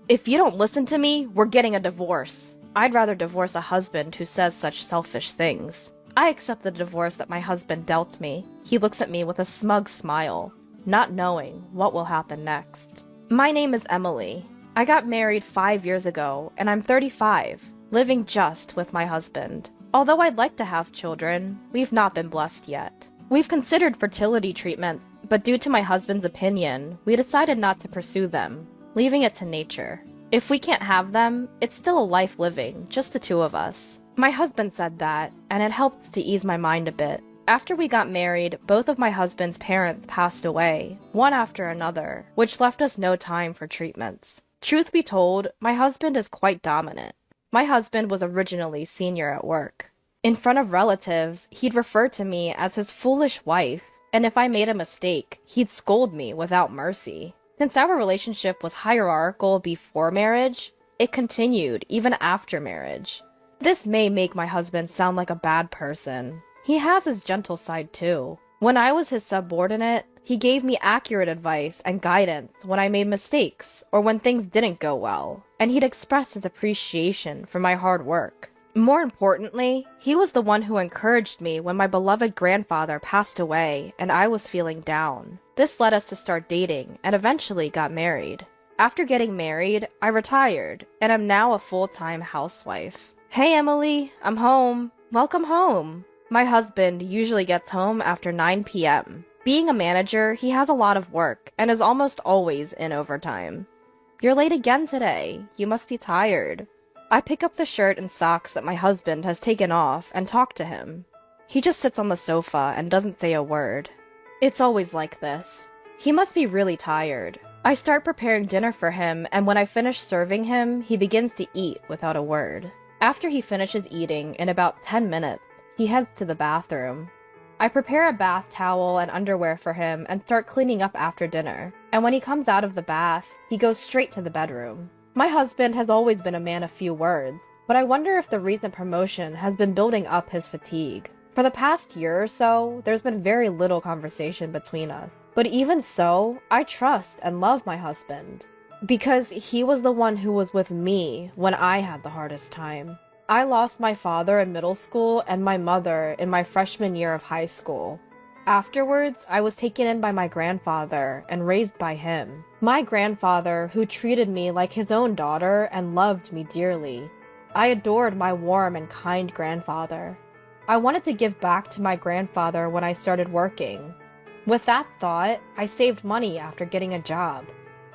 If you don't listen to me, we're getting a divorce. I'd rather divorce a husband who says such selfish things. I accept the divorce that my husband dealt me. He looks at me with a smug smile, not knowing what will happen next. My name is Emily. I got married 5 years ago, and I'm 35, living just with my husband. Although I'd like to have children, we've not been blessed yet. We've considered fertility treatments, but due to my husband's opinion, we decided not to pursue them, leaving it to nature. If we can't have them, it's still a life living, just the two of us. My husband said that, and it helped to ease my mind a bit. After we got married, both of my husband's parents passed away, one after another, which left us no time for treatments. Truth be told, my husband is quite dominant. My husband was originally senior at work. In front of relatives, he'd refer to me as his foolish wife, and if I made a mistake, he'd scold me without mercy. Since our relationship was hierarchical before marriage, it continued even after marriage. This may make my husband sound like a bad person. He has his gentle side too. When I was his subordinate, he gave me accurate advice and guidance when I made mistakes or when things didn't go well, and he'd express his appreciation for my hard work. More importantly, he was the one who encouraged me when my beloved grandfather passed away and I was feeling down. This led us to start dating and eventually got married. After getting married, I retired and am now a full-time housewife. Hey Emily, I'm home. Welcome home. My husband usually gets home after 9 p.m. Being a manager, he has a lot of work and is almost always in overtime. You're late again today. You must be tired. I pick up the shirt and socks that my husband has taken off and talk to him. He just sits on the sofa and doesn't say a word. It's always like this. He must be really tired. I start preparing dinner for him, and when I finish serving him, he begins to eat without a word. After he finishes eating, in about 10 minutes, he heads to the bathroom. I prepare a bath towel and underwear for him and start cleaning up after dinner. And when he comes out of the bath, he goes straight to the bedroom. My husband has always been a man of few words, but I wonder if the recent promotion has been building up his fatigue. For the past year or so, there's been very little conversation between us. But even so, I trust and love my husband. Because he was the one who was with me when I had the hardest time. I lost my father in middle school and my mother in my freshman year of high school. Afterwards, I was taken in by my grandfather and raised by him. My grandfather, who treated me like his own daughter and loved me dearly. I adored my warm and kind grandfather. I wanted to give back to my grandfather when I started working. With that thought, I saved money after getting a job,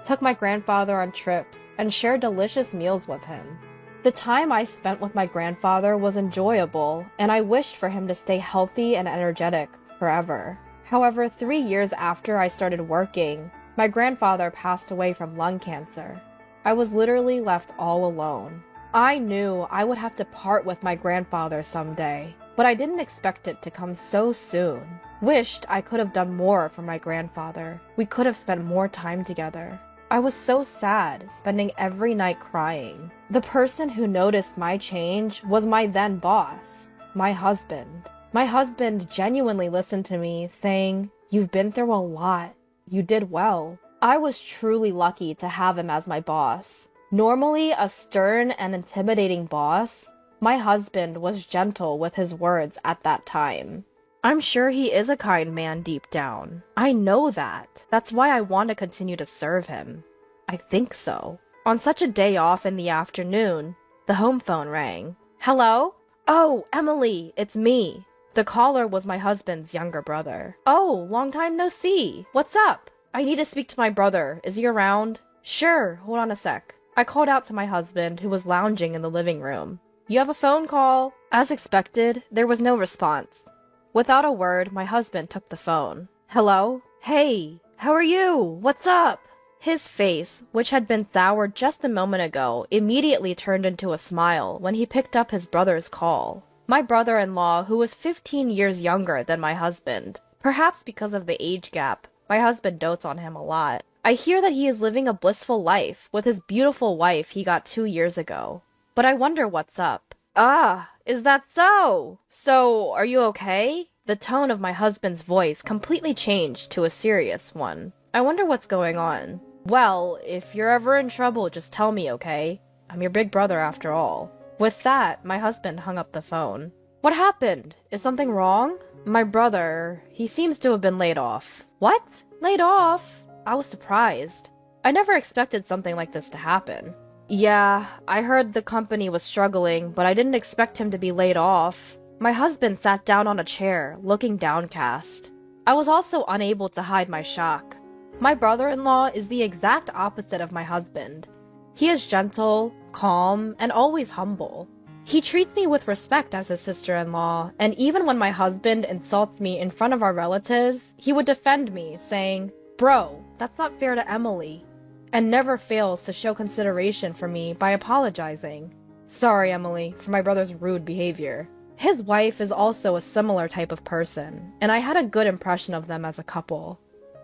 took my grandfather on trips, and shared delicious meals with him. The time I spent with my grandfather was enjoyable, and I wished for him to stay healthy and energetic forever. However, 3 years after I started working, my grandfather passed away from lung cancer. I was literally left all alone. I knew I would have to part with my grandfather someday, but I didn't expect it to come so soon. Wished I could have done more for my grandfather. We could have spent more time together. I was so sad, spending every night crying. The person who noticed my change was my then boss, my husband. My husband genuinely listened to me, saying, "You've been through a lot. You did well." I was truly lucky to have him as my boss. Normally a stern and intimidating boss, my husband was gentle with his words at that time. I'm sure he is a kind man deep down. I know that. That's why I want to continue to serve him. I think so. On such a day off in the afternoon, the home phone rang. Hello? Oh, Emily, it's me. The caller was my husband's younger brother. Oh, long time no see. What's up? I need to speak to my brother. Is he around? Sure, hold on a sec. I called out to my husband, who was lounging in the living room. You have a phone call? As expected, there was no response. Without a word, my husband took the phone. Hello? Hey, how are you? What's up? His face, which had been soured just a moment ago, immediately turned into a smile when he picked up his brother's call. My brother-in-law, who was 15 years younger than my husband. Perhaps because of the age gap, my husband dotes on him a lot. I hear that he is living a blissful life with his beautiful wife he got 2 years ago. But I wonder what's up. Ah, is that so? So, are you okay? The tone of my husband's voice completely changed to a serious one. I wonder what's going on. Well, if you're ever in trouble, just tell me, okay? I'm your big brother after all. With that, my husband hung up the phone. What happened? Is something wrong? My brother, he seems to have been laid off. What? Laid off? I was surprised. I never expected something like this to happen. Yeah, I heard the company was struggling, but I didn't expect him to be laid off. My husband sat down on a chair, looking downcast. I was also unable to hide my shock. My brother-in-law is the exact opposite of my husband. He is gentle, calm, and always humble. He treats me with respect as his sister-in-law, and even when my husband insults me in front of our relatives, he would defend me, saying, "Bro, that's not fair to Emily," and never fails to show consideration for me by apologizing. Sorry, Emily, for my brother's rude behavior. His wife is also a similar type of person, and I had a good impression of them as a couple.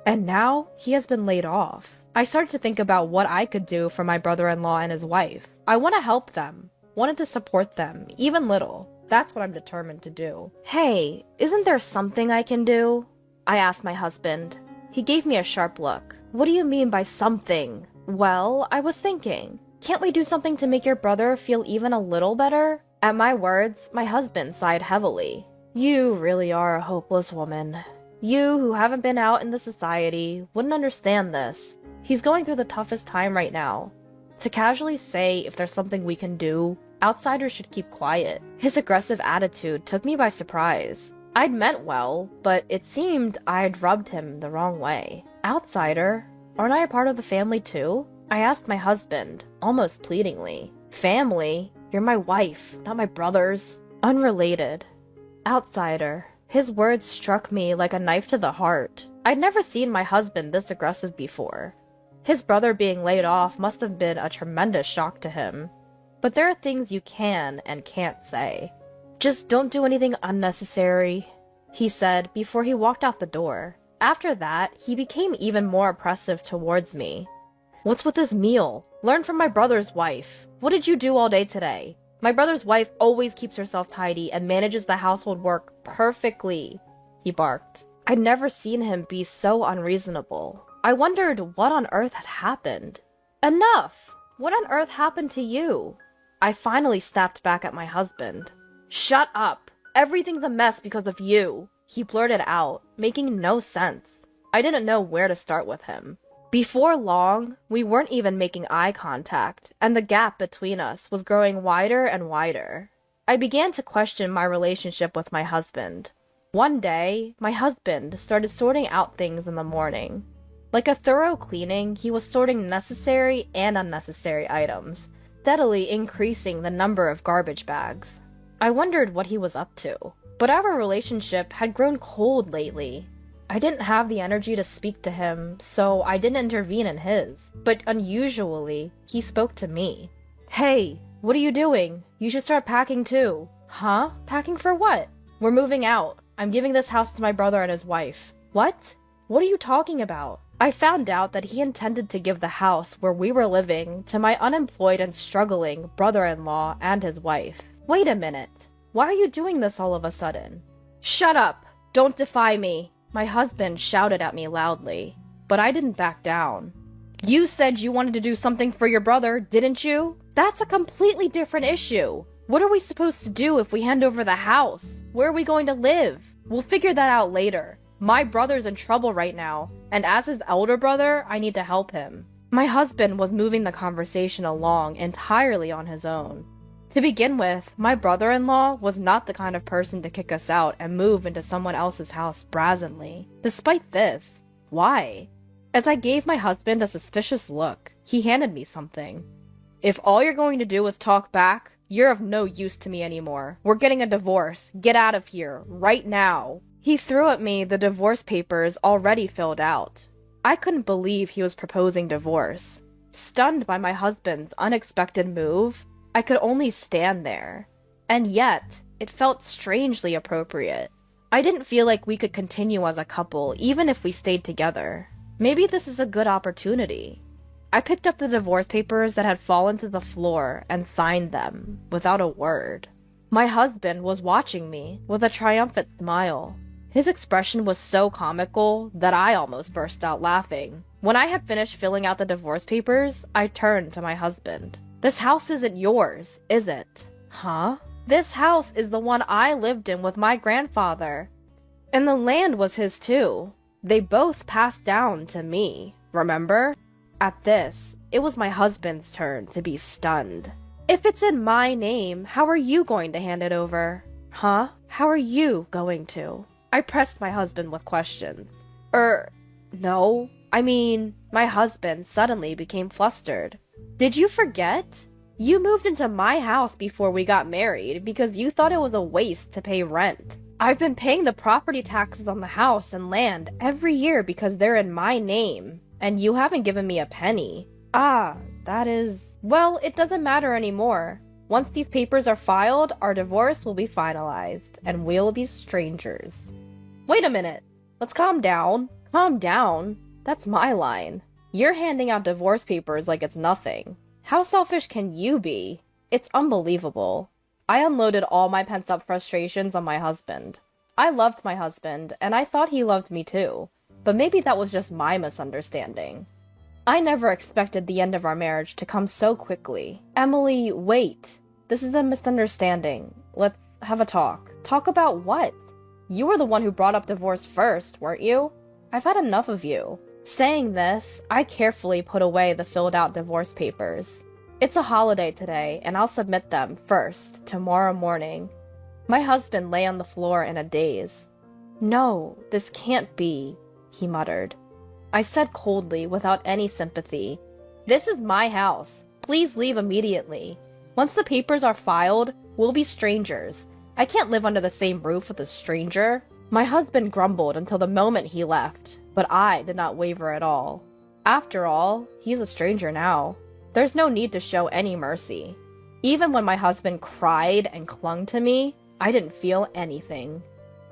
And now, he has been laid off. I started to think about what I could do for my brother-in-law and his wife. I want to help them, wanted to support them, even little. That's what I'm determined to do. Hey, isn't there something I can do? I asked my husband. He gave me a sharp look. What do you mean by something? Well, I was thinking, can't we do something to make your brother feel even a little better? At my words, my husband sighed heavily. You really are a hopeless woman. You, who haven't been out in the society, wouldn't understand this. He's going through the toughest time right now. To casually say if there's something we can do, outsiders should keep quiet. His aggressive attitude took me by surprise. I'd meant well, but it seemed I'd rubbed him the wrong way. Outsider? Aren't I a part of the family too? I asked my husband, almost pleadingly. Family? You're my wife, not my brother's. Unrelated. Outsider. His words struck me like a knife to the heart. I'd never seen my husband this aggressive before. His brother being laid off must have been a tremendous shock to him. But there are things you can and can't say. Just don't do anything unnecessary, he said before he walked out the door. After that, he became even more oppressive towards me. What's with this meal? Learn from my brother's wife. What did you do all day today? My brother's wife always keeps herself tidy and manages the household work perfectly, he barked. I'd never seen him be so unreasonable. I wondered what on earth had happened. Enough! What on earth happened to you? I finally snapped back at my husband. Shut up! Everything's a mess because of you, he blurted out, making no sense. I didn't know where to start with him. Before long, we weren't even making eye contact, and the gap between us was growing wider and wider. I began to question my relationship with my husband. One day, my husband started sorting out things in the morning. Like a thorough cleaning, he was sorting necessary and unnecessary items, steadily increasing the number of garbage bags. I wondered what he was up to, but our relationship had grown cold lately. I didn't have the energy to speak to him, so I didn't intervene in his. But unusually, he spoke to me. Hey, what are you doing? You should start packing too. Huh? Packing for what? We're moving out. I'm giving this house to my brother and his wife. What? What are you talking about? I found out that he intended to give the house where we were living to my unemployed and struggling brother-in-law and his wife. Wait a minute. Why are you doing this all of a sudden? Shut up! Don't defy me! My husband shouted at me loudly, but I didn't back down. You said you wanted to do something for your brother, didn't you? That's a completely different issue. What are we supposed to do if we hand over the house? Where are we going to live? We'll figure that out later. My brother's in trouble right now, and as his elder brother, I need to help him. My husband was moving the conversation along entirely on his own. To begin with, my brother-in-law was not the kind of person to kick us out and move into someone else's house brazenly. Despite this, why? As I gave my husband a suspicious look, he handed me something. If all you're going to do is talk back, you're of no use to me anymore. We're getting a divorce. Get out of here, right now. He threw at me the divorce papers already filled out. I couldn't believe he was proposing divorce. Stunned by my husband's unexpected move, I could only stand there. And yet, it felt strangely appropriate. I didn't feel like we could continue as a couple even if we stayed together. Maybe this is a good opportunity. I picked up the divorce papers that had fallen to the floor and signed them, without a word. My husband was watching me with a triumphant smile. His expression was so comical that I almost burst out laughing. When I had finished filling out the divorce papers, I turned to my husband. This house isn't yours, is it? Huh? This house is the one I lived in with my grandfather. And the land was his too. They both passed down to me, remember? At this, it was my husband's turn to be stunned. If it's in my name, how are you going to hand it over? Huh? How are you going to? I pressed my husband with questions. No. I mean, my husband suddenly became flustered. Did you forget? You moved into my house before we got married because you thought it was a waste to pay rent. I've been paying the property taxes on the house and land every year because they're in my name, and you haven't given me a penny. Well, it doesn't matter anymore. Once these papers are filed, our divorce will be finalized, and we'll be strangers. Wait a minute. Let's calm down. Calm down? That's my line. You're handing out divorce papers like it's nothing. How selfish can you be? It's unbelievable. I unloaded all my pent-up frustrations on my husband. I loved my husband, and I thought he loved me too. But maybe that was just my misunderstanding. I never expected the end of our marriage to come so quickly. Emily, wait. This is a misunderstanding. Let's have a talk. Talk about what? You were the one who brought up divorce first, weren't you? I've had enough of you. Saying this, I carefully put away the filled-out divorce papers. It's a holiday today, and I'll submit them first, tomorrow morning. My husband lay on the floor in a daze. No, this can't be, he muttered. I said coldly, without any sympathy, This is my house. Please leave immediately. Once the papers are filed, we'll be strangers. I can't live under the same roof with a stranger. My husband grumbled until the moment he left, but I did not waver at all. After all, he's a stranger now. There's no need to show any mercy. Even when my husband cried and clung to me, I didn't feel anything.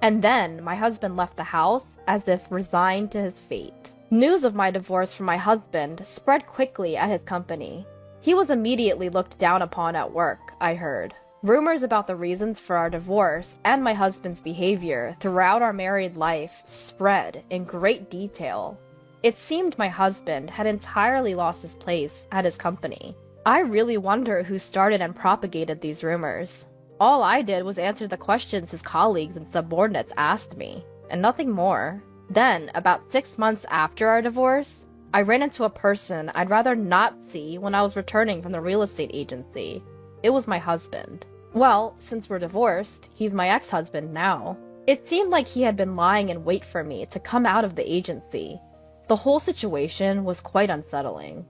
And then my husband left the house as if resigned to his fate. News of my divorce from my husband spread quickly at his company. He was immediately looked down upon at work, I heard. Rumors about the reasons for our divorce and my husband's behavior throughout our married life spread in great detail. It seemed my husband had entirely lost his place at his company. I really wonder who started and propagated these rumors. All I did was answer the questions his colleagues and subordinates asked me, and nothing more. Then, about 6 months after our divorce, I ran into a person I'd rather not see when I was returning from the real estate agency. It was my husband. Well, since we're divorced, he's my ex-husband now. It seemed like he had been lying in wait for me to come out of the agency. The whole situation was quite unsettling.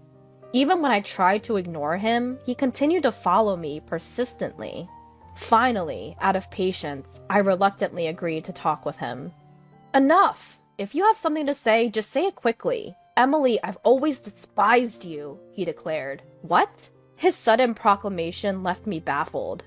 Even when I tried to ignore him, he continued to follow me persistently. Finally, out of patience, I reluctantly agreed to talk with him. Enough! If you have something to say, just say it quickly. Emily, I've always despised you, he declared. What? His sudden proclamation left me baffled.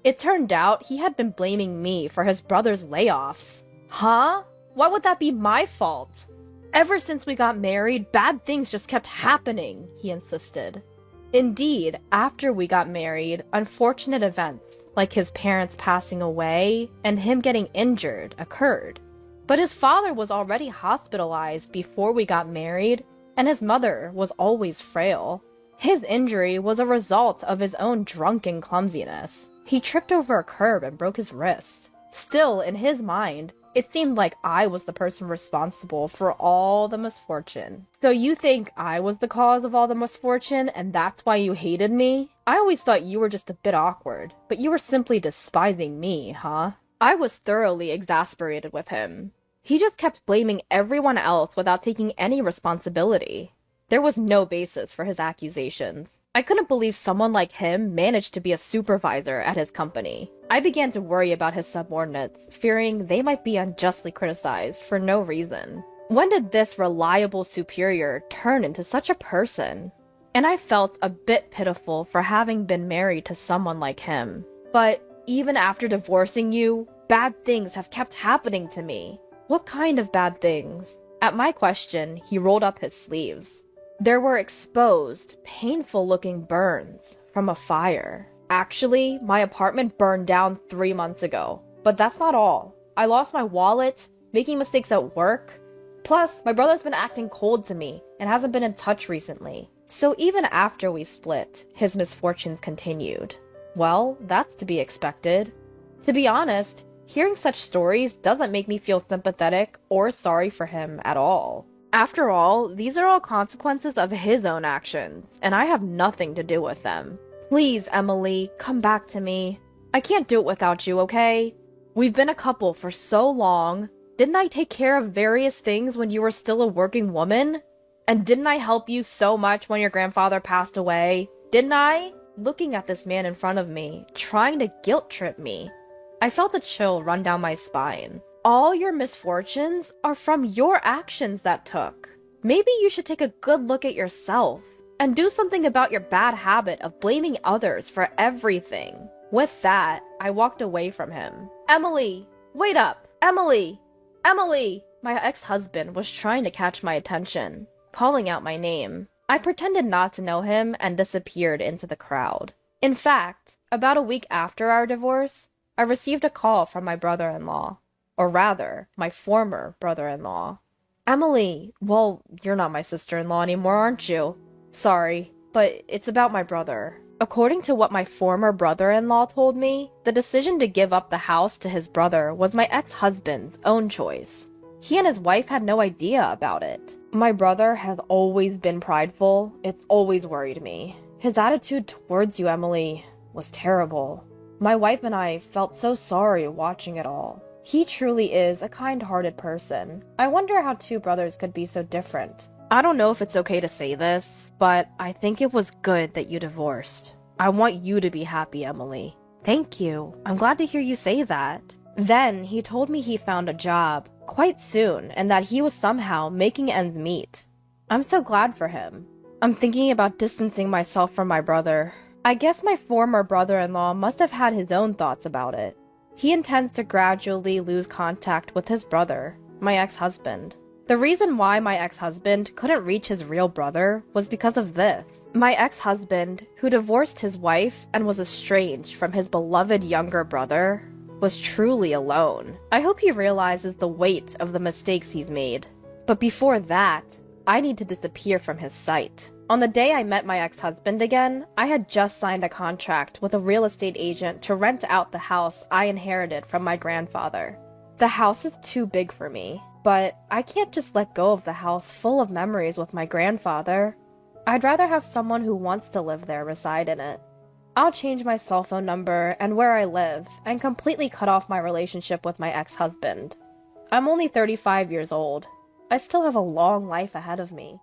It turned out he had been blaming me for his brother's layoffs. Huh? Why would that be my fault? Ever since we got married, bad things just kept happening, he insisted. Indeed, after we got married, unfortunate events, like his parents passing away and him getting injured, occurred. But his father was already hospitalized before we got married, and his mother was always frail. His injury was a result of his own drunken clumsiness. He tripped over a curb and broke his wrist. Still, in his mind, it seemed like I was the person responsible for all the misfortune. So you think I was the cause of all the misfortune, and that's why you hated me? I always thought you were just a bit awkward, but you were simply despising me, huh? I was thoroughly exasperated with him. He just kept blaming everyone else without taking any responsibility. There was no basis for his accusations. I couldn't believe someone like him managed to be a supervisor at his company. I began to worry about his subordinates, fearing they might be unjustly criticized for no reason. When did this reliable superior turn into such a person? And I felt a bit pitiful for having been married to someone like him. But even after divorcing you, bad things have kept happening to me. What kind of bad things? At my question, he rolled up his sleeves. There were exposed, painful-looking burns from a fire. Actually, my apartment burned down 3 months ago. But that's not all. I lost my wallet, making mistakes at work. Plus, my brother's been acting cold to me and hasn't been in touch recently. So even after we split, his misfortunes continued. Well, that's to be expected. To be honest, hearing such stories doesn't make me feel sympathetic or sorry for him at all. After all, these are all consequences of his own actions, and I have nothing to do with them. Please, Emily, come back to me. I can't do it without you, okay? We've been a couple for so long. Didn't I take care of various things when you were still a working woman? And didn't I help you so much when your grandfather passed away? Didn't I? Looking at this man in front of me, trying to guilt trip me, I felt a chill run down my spine. All your misfortunes are from your actions that took. Maybe you should take a good look at yourself and do something about your bad habit of blaming others for everything. With that, I walked away from him. Emily, wait up! Emily! Emily! My ex-husband was trying to catch my attention, calling out my name. I pretended not to know him and disappeared into the crowd. In fact, about a week after our divorce, I received a call from my brother-in-law. Or rather, my former brother-in-law. Emily, well, you're not my sister-in-law anymore, aren't you? Sorry, but it's about my brother. According to what my former brother-in-law told me, the decision to give up the house to his brother was my ex-husband's own choice. He and his wife had no idea about it. My brother has always been prideful. It's always worried me. His attitude towards you, Emily, was terrible. My wife and I felt so sorry watching it all. He truly is a kind-hearted person. I wonder how two brothers could be so different. I don't know if it's okay to say this, but I think it was good that you divorced. I want you to be happy, Emily. Thank you. I'm glad to hear you say that. Then he told me he found a job quite soon and that he was somehow making ends meet. I'm so glad for him. I'm thinking about distancing myself from my brother. I guess my former brother-in-law must have had his own thoughts about it. He intends to gradually lose contact with his brother, my ex-husband. The reason why my ex-husband couldn't reach his real brother was because of this. My ex-husband, who divorced his wife and was estranged from his beloved younger brother, was truly alone. I hope he realizes the weight of the mistakes he's made. But before that, I need to disappear from his sight. On the day I met my ex-husband again, I had just signed a contract with a real estate agent to rent out the house I inherited from my grandfather. The house is too big for me, but I can't just let go of the house full of memories with my grandfather. I'd rather have someone who wants to live there reside in it. I'll change my cell phone number and where I live, and completely cut off my relationship with my ex-husband. I'm only 35 years old. I still have a long life ahead of me.